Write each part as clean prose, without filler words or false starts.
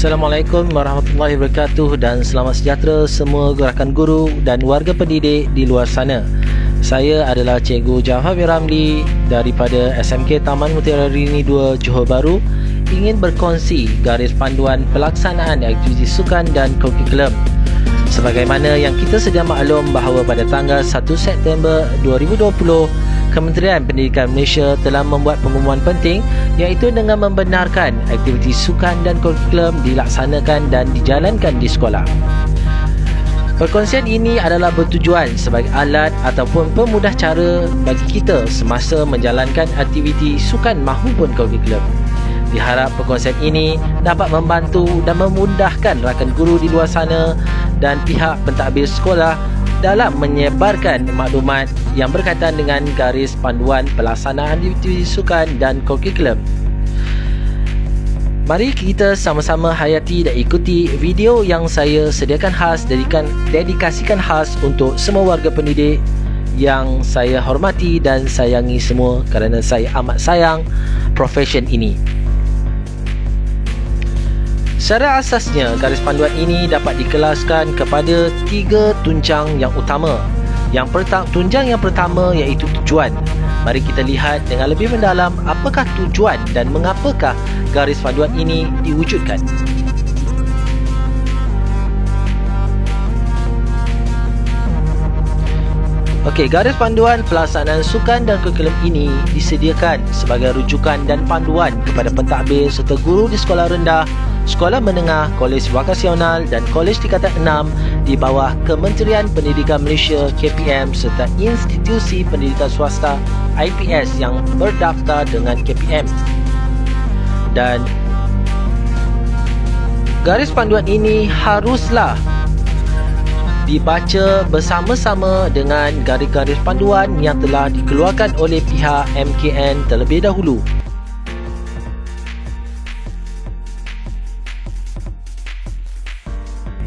Assalamualaikum warahmatullahi wabarakatuh dan selamat sejahtera semua gerakan guru dan warga pendidik di luar sana. Saya adalah Cikgu Jaafar Ramli daripada SMK Taman Mutiara Rini 2 Johor Bahru, ingin berkongsi garis panduan pelaksanaan aktiviti sukan dan kurikulum. Sebagaimana yang kita sedia maklum bahawa pada tanggal 1 September 2020, Kementerian Pendidikan Malaysia telah membuat pengumuman penting, iaitu dengan membenarkan aktiviti sukan dan kurikulum dilaksanakan dan dijalankan di sekolah. Perkongsian ini adalah bertujuan sebagai alat ataupun pemudah cara bagi kita semasa menjalankan aktiviti sukan mahupun kurikulum. Diharap perkongsian ini dapat membantu dan memudahkan rakan guru di luar sana dan pihak pentadbir sekolah dalam menyebarkan maklumat yang berkaitan dengan garis panduan pelaksanaan aktiviti sukan dan kurikulum. Mari kita sama-sama hayati dan ikuti video yang saya sediakan khas, dedikasikan khas untuk semua warga pendidik yang saya hormati dan sayangi semua, kerana saya amat sayang profession ini. Secara asasnya, garis panduan ini dapat dikelaskan kepada 3 tunjang yang utama. Tunjang yang pertama iaitu tujuan. Mari kita lihat dengan lebih mendalam apakah tujuan dan mengapakah garis panduan ini diwujudkan. Okey, garis panduan pelaksanaan sukan dan kurikulum ini disediakan sebagai rujukan dan panduan kepada pentadbir serta guru di sekolah rendah, sekolah menengah, kolej vokasional dan kolej tingkatan 6 di bawah Kementerian Pendidikan Malaysia KPM serta institusi pendidikan swasta IPS yang berdaftar dengan KPM. Dan garis panduan ini haruslah dibaca bersama-sama dengan garis-garis panduan yang telah dikeluarkan oleh pihak MKN terlebih dahulu.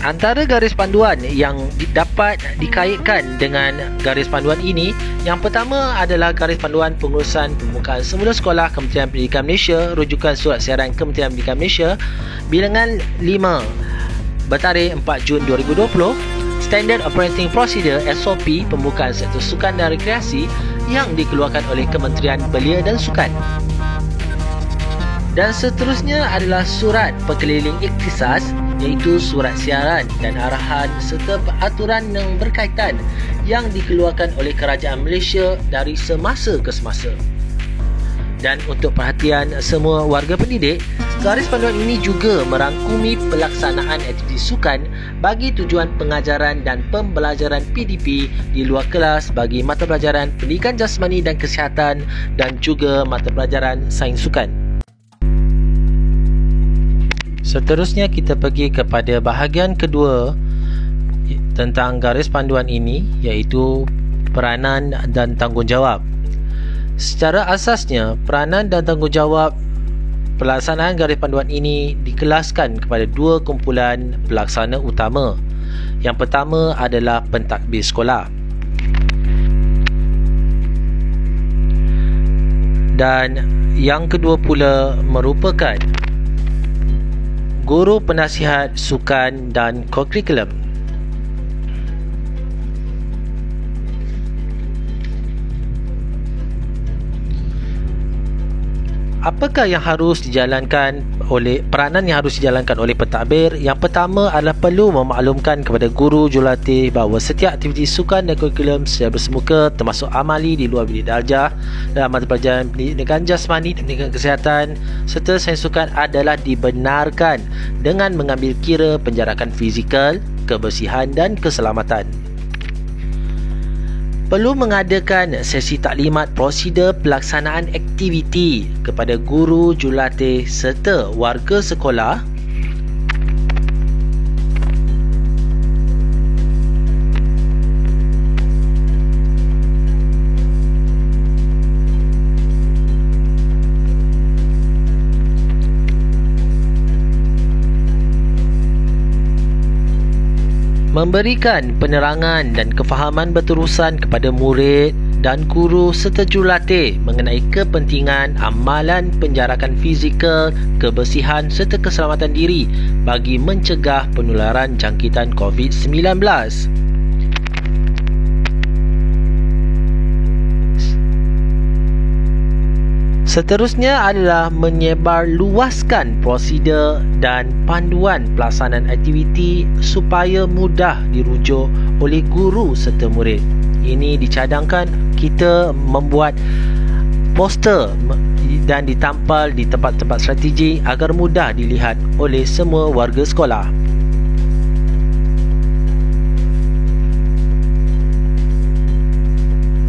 Antara garis panduan yang dapat dikaitkan dengan garis panduan ini, yang pertama adalah garis panduan pengurusan pembukaan semula sekolah Kementerian Pendidikan Malaysia, rujukan surat siaran Kementerian Pendidikan Malaysia, bilangan 5 bertarikh 4 Jun 2020, Standard Operating Procedure SOP pembukaan sektor sukan dan rekreasi yang dikeluarkan oleh Kementerian Belia dan Sukan. Dan seterusnya adalah surat perkeliling ikhtisas, iaitu surat siaran dan arahan serta peraturan yang berkaitan yang dikeluarkan oleh Kerajaan Malaysia dari semasa ke semasa. Dan untuk perhatian semua warga pendidik, garis panduan ini juga merangkumi pelaksanaan aktiviti sukan bagi tujuan pengajaran dan pembelajaran PDP di luar kelas bagi mata pelajaran pendidikan jasmani dan kesihatan dan juga mata pelajaran sains sukan. Seterusnya kita pergi kepada bahagian kedua tentang garis panduan ini, iaitu peranan dan tanggungjawab. Secara asasnya, peranan dan tanggungjawab pelaksanaan garis panduan ini dikelaskan kepada 2 kumpulan pelaksana utama. Yang pertama adalah pentadbir sekolah. Dan yang kedua pula merupakan guru penasihat sukan dan kurikulum. Apakah yang harus dijalankan oleh peranan yang harus dijalankan oleh pentadbir? Yang pertama adalah perlu memaklumkan kepada guru jurulatih bahawa setiap aktiviti sukan dan kurikulum secara bersemuka termasuk amali di luar bilik darjah dalam mata pelajaran pendidikan jasmani dan pendidikan kesihatan serta sains sukan adalah dibenarkan dengan mengambil kira penjarakan fizikal, kebersihan dan keselamatan. Perlu mengadakan sesi taklimat prosedur pelaksanaan aktiviti kepada guru, jurulatih serta warga sekolah memberikan penerangan dan kefahaman berterusan kepada murid, dan guru setuju latih mengenai kepentingan amalan penjarakan fizikal, kebersihan serta keselamatan diri bagi mencegah penularan jangkitan COVID-19. Seterusnya adalah menyebarluaskan prosedur dan panduan pelaksanaan aktiviti supaya mudah dirujuk oleh guru serta murid. Ini dicadangkan kita membuat poster dan ditampal di tempat-tempat strategi agar mudah dilihat oleh semua warga sekolah.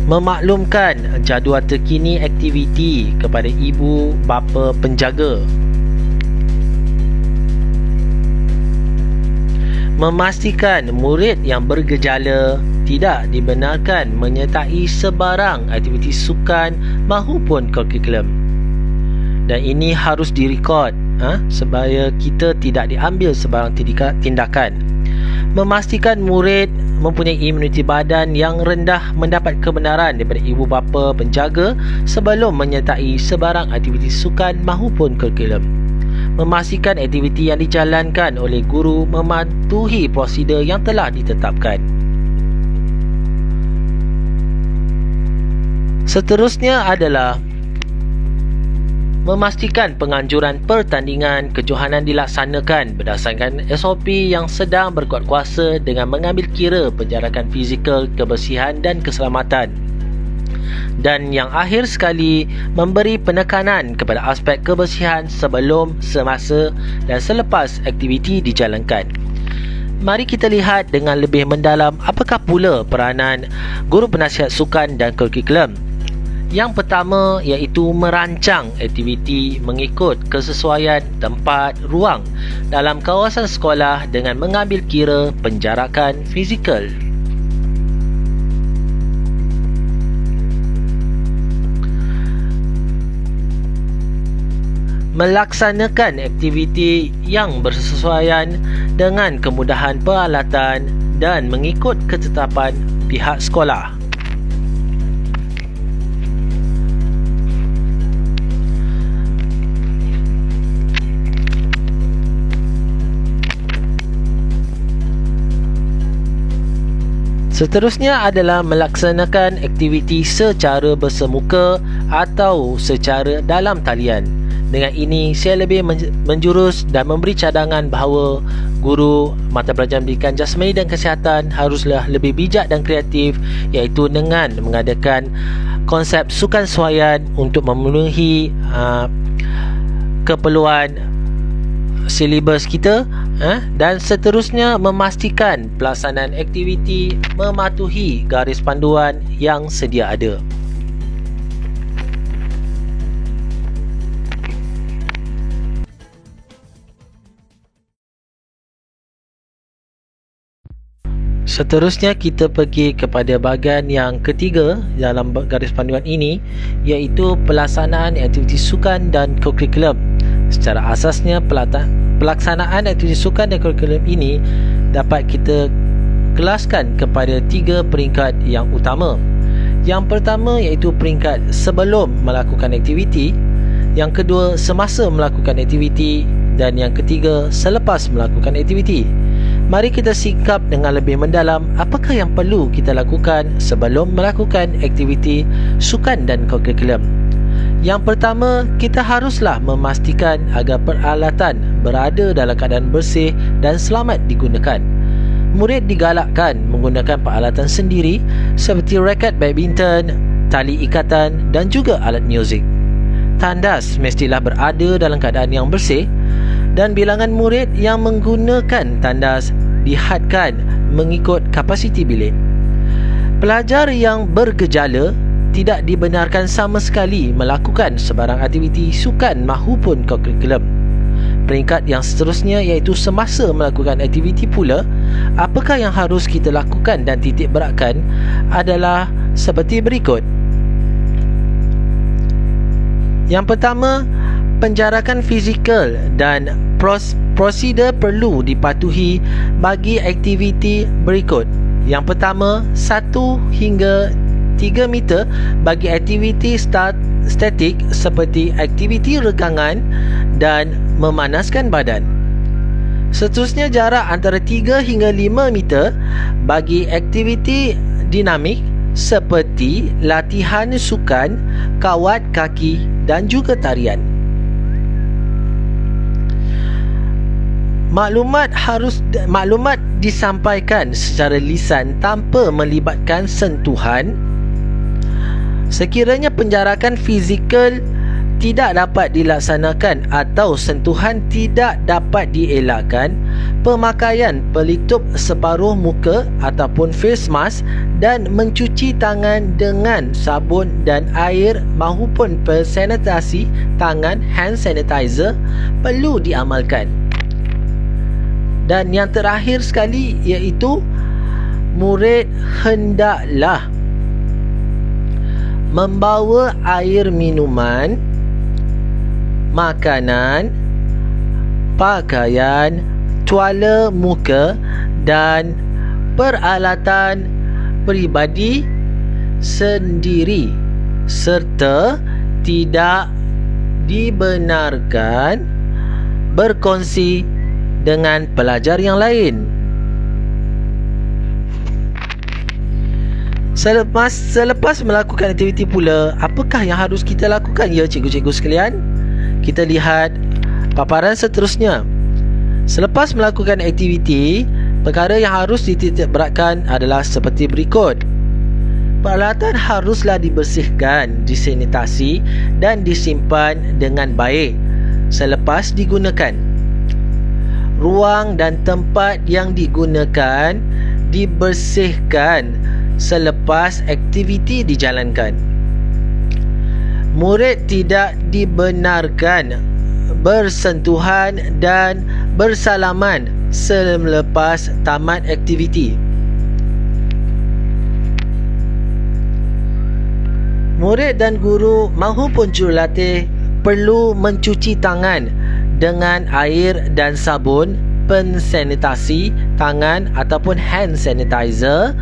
Memaklumkan jadual terkini aktiviti kepada ibu bapa penjaga. Memastikan murid yang bergejala tidak dibenarkan menyertai sebarang aktiviti sukan mahupun kurikulum. Dan ini harus direkod supaya kita tidak diambil sebarang tindakan. Memastikan murid mempunyai imuniti badan yang rendah mendapat kebenaran daripada ibu bapa penjaga sebelum menyertai sebarang aktiviti sukan mahupun kurikulum. Memastikan aktiviti yang dijalankan oleh guru mematuhi prosedur yang telah ditetapkan. Seterusnya adalah memastikan penganjuran pertandingan kejohanan dilaksanakan berdasarkan SOP yang sedang berkuat kuasa dengan mengambil kira penjarakan fizikal, kebersihan dan keselamatan. Dan yang akhir sekali, memberi penekanan kepada aspek kebersihan sebelum, semasa dan selepas aktiviti dijalankan. Mari kita lihat dengan lebih mendalam apakah pula peranan guru penasihat sukan dan kurikulum. Yang pertama iaitu merancang aktiviti mengikut kesesuaian tempat ruang dalam kawasan sekolah dengan mengambil kira penjarakan fizikal. Melaksanakan aktiviti yang bersesuaian dengan kemudahan peralatan dan mengikut ketetapan pihak sekolah. Seterusnya adalah melaksanakan aktiviti secara bersemuka atau secara dalam talian. Dengan ini, saya lebih menjurus dan memberi cadangan bahawa guru mata pelajaran pendidikan jasmani dan kesihatan haruslah lebih bijak dan kreatif, iaitu dengan mengadakan konsep sukan suaian untuk memenuhi keperluan silibus kita, dan seterusnya memastikan pelaksanaan aktiviti mematuhi garis panduan yang sedia ada. Seterusnya kita pergi kepada bahagian yang ketiga dalam garis panduan ini, iaitu pelaksanaan aktiviti sukan dan kurikulum. Secara asasnya pelaksanaan aktiviti sukan dan kurikulum ini dapat kita kelaskan kepada 3 peringkat yang utama. Yang pertama iaitu peringkat sebelum melakukan aktiviti, yang kedua semasa melakukan aktiviti, dan yang ketiga selepas melakukan aktiviti. Mari kita sikap dengan lebih mendalam apakah yang perlu kita lakukan sebelum melakukan aktiviti sukan dan kurikulum. Yang pertama, kita haruslah memastikan agar peralatan berada dalam keadaan bersih dan selamat digunakan. Murid digalakkan menggunakan peralatan sendiri seperti raket badminton, tali ikatan dan juga alat muzik. Tandas mestilah berada dalam keadaan yang bersih dan bilangan murid yang menggunakan tandas dihadkan mengikut kapasiti bilik. Pelajar yang bergejala tidak dibenarkan sama sekali melakukan sebarang aktiviti sukan mahupun kurikulum. Peringkat yang seterusnya iaitu semasa melakukan aktiviti pula, apakah yang harus kita lakukan dan titik beratkan adalah seperti berikut. Yang pertama, penjarakan fizikal dan prosedur perlu dipatuhi bagi aktiviti berikut. Yang pertama, 1 hingga 3 meter bagi aktiviti statik seperti aktiviti regangan dan memanaskan badan. Seterusnya, jarak antara 3 hingga 5 meter bagi aktiviti dinamik seperti latihan sukan, kawat kaki dan juga tarian. Maklumat disampaikan secara lisan tanpa melibatkan sentuhan. Sekiranya penjarakan fizikal tidak dapat dilaksanakan atau sentuhan tidak dapat dielakkan, pemakaian pelitup separuh muka ataupun face mask dan mencuci tangan dengan sabun dan air mahupun sanitasi tangan hand sanitizer perlu diamalkan. Dan yang terakhir sekali, iaitu murid hendaklah membawa air minuman, makanan, pakaian, tuala muka dan peralatan peribadi sendiri, serta tidak dibenarkan berkongsi dengan pelajar yang lain. Selepas melakukan aktiviti pula, apakah yang harus kita lakukan ya cikgu-cikgu sekalian? Kita lihat paparan seterusnya. Selepas melakukan aktiviti, perkara yang harus dititik beratkan adalah seperti berikut. Peralatan haruslah dibersihkan, disanitasi dan disimpan dengan baik selepas digunakan. Ruang dan tempat yang digunakan dibersihkan selepas aktiviti dijalankan. Murid tidak dibenarkan bersentuhan dan bersalaman selepas tamat aktiviti. Murid dan guru mahupun jurulatih perlu mencuci tangan dengan air dan sabun pensanitasi tangan ataupun hand sanitizer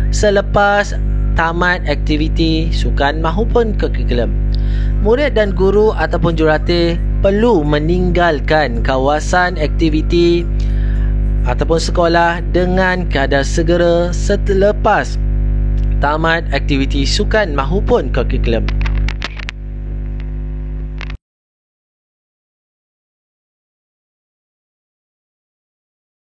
selepas tamat aktiviti sukan mahupun kurikulum. Murid dan guru ataupun jurulatih perlu meninggalkan kawasan aktiviti ataupun sekolah dengan keadaan segera selepas tamat aktiviti sukan mahupun kurikulum.